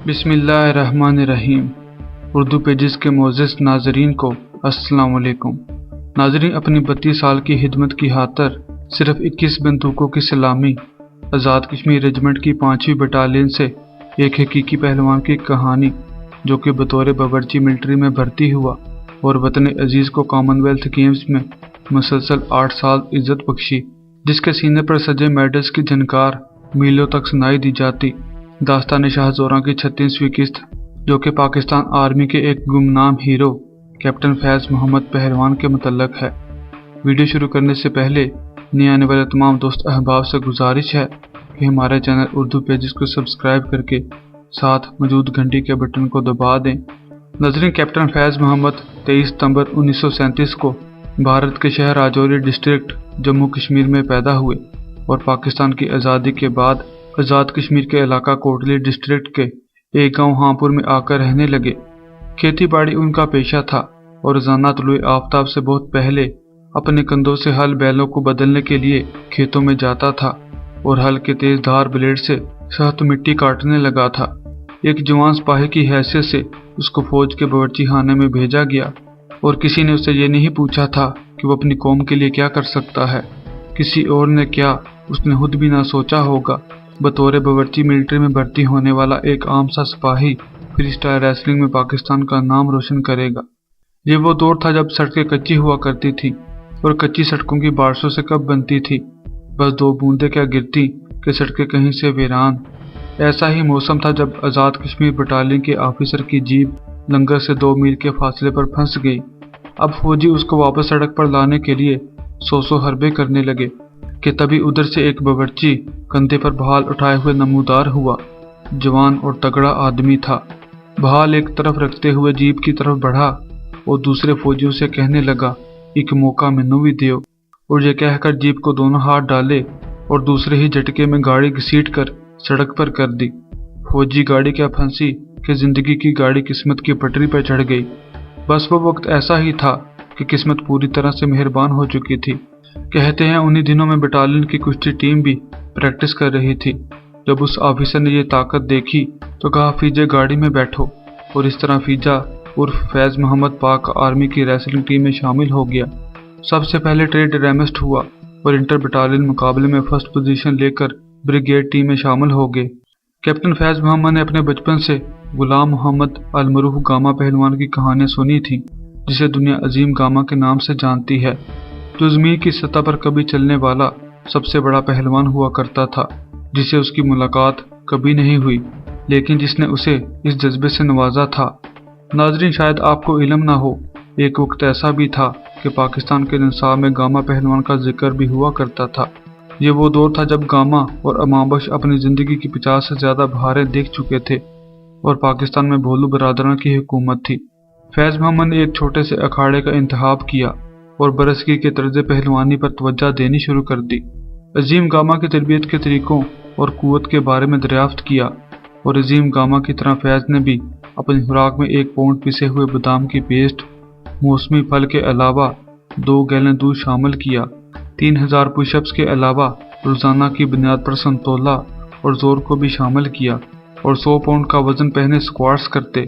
بسم اللہ الرحمن الرحیم۔ اردو پیجز کے معزز ناظرین کو السلام علیکم۔ ناظرین، اپنی 32 سال کی خدمت کی خاطر صرف 21 بندوقوں کی سلامی آزاد کشمیر ریجمنٹ کی 5ویں بٹالین سے ایک حقیقی پہلوان کی کہانی، جو کہ بطور باورچی ملٹری میں بھرتی ہوا اور وطن عزیز کو کامن ویلتھ گیمز میں مسلسل 8 سال عزت بخشی، جس کے سینے پر سجے میڈلز کی جھنکار میلوں تک سنائی دی جاتی، داستان شاہ زوراں کی 36ویں قسط، جو کہ پاکستان آرمی کے ایک گمنام ہیرو کیپٹن فیض محمد پہلوان کے متعلق ہے۔ ویڈیو شروع کرنے سے پہلے نئے آنے والے تمام دوست احباب سے گزارش ہے کہ ہمارے چینل اردو پیجز کو سبسکرائب کر کے ساتھ موجود گھنٹی کے بٹن کو دبا دیں۔ ناظرین، کیپٹن فیض محمد 23 ستمبر 1937 کو بھارت کے شہر راجوری ڈسٹرکٹ جموں کشمیر میں پیدا ہوئے اور پاکستان کی آزادی کے بعد آزاد کشمیر کے علاقہ کوٹلی ڈسٹرکٹ کے ایک گاؤں ہامپور میں آ کر رہنے لگے۔ کھیتی باڑی ان کا پیشہ تھا اور روزانہ طلوع آفتاب سے بہت پہلے اپنے کندھوں سے ہل بیلوں کو بدلنے کے لیے کھیتوں میں جاتا تھا اور ہل کے تیز دھار بلیڈ سے سخت مٹی کاٹنے لگا تھا۔ ایک جوان سپاہی کی حیثیت سے اس کو فوج کے باورچی خانے میں بھیجا گیا اور کسی نے اسے یہ نہیں پوچھا تھا کہ وہ اپنی قوم کے لیے کیا کر سکتا ہے۔ کسی اور نے کیا، اس نے خود بھی نہ سوچا ہوگا، بطور باورچی ملٹری میں بھرتی ہونے والا ایک عام سا سپاہی فری اسٹائل ریسلنگ میں پاکستان کا نام روشن کرے گا۔ یہ وہ دور تھا جب سڑکیں کچی ہوا کرتی تھی اور کچی سڑکوں کی بارشوں سے کب بنتی تھی، بس 2 بوندیں کیا گرتی کہ سڑکیں کہیں سے ویران۔ ایسا ہی موسم تھا جب آزاد کشمیر بٹالین کے آفیسر کی جیپ لنگر سے 2 میل کے فاصلے پر پھنس گئی۔ اب فوجی اس کو واپس سڑک پر لانے کے لیے 100 حربے کرنے لگے کہ تبھی ادھر سے ایک باورچی کندھے پر بحال اٹھائے ہوئے نمودار ہوا۔ جوان اور تگڑا آدمی تھا۔ بحال ایک طرف رکھتے ہوئے جیپ کی طرف بڑھا اور دوسرے فوجیوں سے کہنے لگا، ایک موقع مینوں بھی دیو، اور یہ کہہ کر جیپ کو دونوں ہاتھ ڈالے اور دوسرے ہی جھٹکے میں گاڑی گھسیٹ کر سڑک پر کر دی۔ فوجی گاڑی کیا پھنسی کہ زندگی کی گاڑی قسمت کی پٹری پر چڑھ گئی۔ بس وہ وقت ایسا ہی تھا کہ قسمت پوری طرح سے مہربان ہو چکی تھی۔ کہتے ہیں انہی دنوں میں بٹالین کی کشتی ٹیم بھی پریکٹس کر رہی تھی۔ جب اس آفیسر نے یہ طاقت دیکھی تو کہا، فیجے گاڑی میں بیٹھو، اور اس طرح فیجا عرف فیض محمد پاک آرمی کی ریسلنگ ٹیم میں شامل ہو گیا۔ سب سے پہلے ٹریڈ ریمسٹ ہوا اور انٹر بٹالین مقابلے میں فرسٹ پوزیشن لے کر بریگیڈ ٹیم میں شامل ہو گئے۔ کیپٹن فیض محمد نے اپنے بچپن سے غلام محمد المعروف گاما پہلوان کی کہانیاں سنی تھیں، جسے دنیا عظیم گاما کے نام سے جانتی ہے، جو زمین کی سطح پر کبھی چلنے والا سب سے بڑا پہلوان ہوا کرتا تھا، جسے اس کی ملاقات کبھی نہیں ہوئی، لیکن جس نے اسے اس جذبے سے نوازا تھا۔ ناظرین، شاید آپ کو علم نہ ہو، ایک وقت ایسا بھی تھا کہ پاکستان کے نصاب میں گاما پہلوان کا ذکر بھی ہوا کرتا تھا۔ یہ وہ دور تھا جب گاما اور امام بخش اپنی زندگی کی 50 سے زیادہ بہاریں دیکھ چکے تھے اور پاکستان میں بھولو برادران کی حکومت تھی۔ فیض محمد نے ایک چھوٹے سے اکھاڑے کا انتخاب کیا اور برصغیر کے طرز پہلوانی پر توجہ دینی شروع کر دی۔ عظیم گاما کی تربیت کے طریقوں اور قوت کے بارے میں دریافت کیا، اور عظیم گاما کی طرح فیض نے بھی اپنی خوراک میں 1 پاؤنڈ پسے ہوئے بادام کی پیسٹ، موسمی پھل کے علاوہ 2 گیلن دودھ شامل کیا، 3000 پش اپس کے علاوہ روزانہ کی بنیاد پر سنتولا اور زور کو بھی شامل کیا، اور 100 پاؤنڈ کا وزن پہنے سکواٹس کرتے۔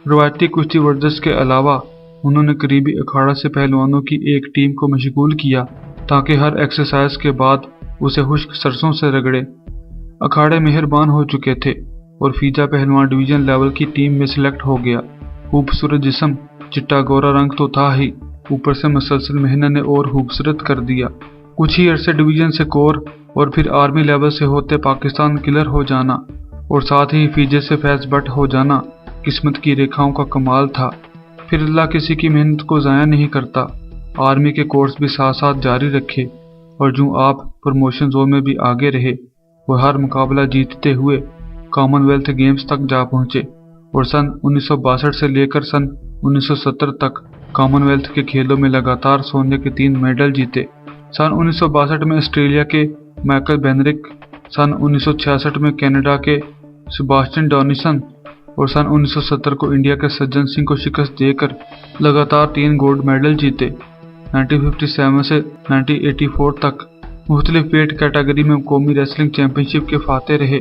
روایتی کشتی ورزش کے علاوہ انہوں نے قریبی اکھاڑا سے پہلوانوں کی ایک ٹیم کو مشغول کیا تاکہ ہر ایکسرسائز کے بعد اسے خشک سرسوں سے رگڑے۔ اکھاڑے مہربان ہو چکے تھے اور فیجا پہلوان ڈویژن لیول کی ٹیم میں سلیکٹ ہو گیا۔ خوبصورت جسم، چٹا گورا رنگ تو تھا ہی، اوپر سے مسلسل محنت نے اور خوبصورت کر دیا۔ کچھ ہی عرصے ڈویژن سے کور اور پھر آرمی لیول سے ہوتے پاکستان کلر ہو جانا اور ساتھ ہی فیجے سے فیض بٹ ہو جانا قسمت کی ریکھاؤں کا کمال تھا۔ پھر اللہ کسی کی محنت کو ضائع نہیں کرتا۔ آرمی کے کورس بھی ساتھ ساتھ جاری رکھے اور جو آپ پروموشن زون میں بھی آگے رہے، وہ ہر مقابلہ جیتتے ہوئے کامن ویلتھ گیمز تک جا پہنچے اور سن 1962 سے لے کر سن 1970 تک کامن ویلتھ کے کھیلوں میں لگاتار سونے کے 3 میڈل جیتے۔ سن 1962 میں آسٹریلیا کے مائیکل بینرک، سن 1966 میں کینیڈا کے سیباسٹین ڈونیسن اور سن 1970 کو انڈیا کے سجن سنگھ کو شکست دے کر لگاتار 3 گولڈ میڈل جیتے۔ 1957 سے 1984 تک مختلف ویٹ کیٹیگری میں قومی ریسلنگ چیمپئن شپ کے فاتح رہے۔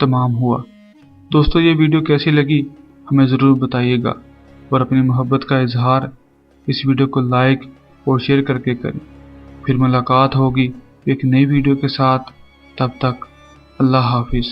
تمام ہوا۔ دوستو یہ ویڈیو کیسی لگی ہمیں ضرور بتائیے گا، اور اپنی محبت کا اظہار اس ویڈیو کو لائک اور شیئر کر کے کریں۔ پھر ملاقات ہوگی ایک نئی ویڈیو کے ساتھ، تب تک اللہ حافظ۔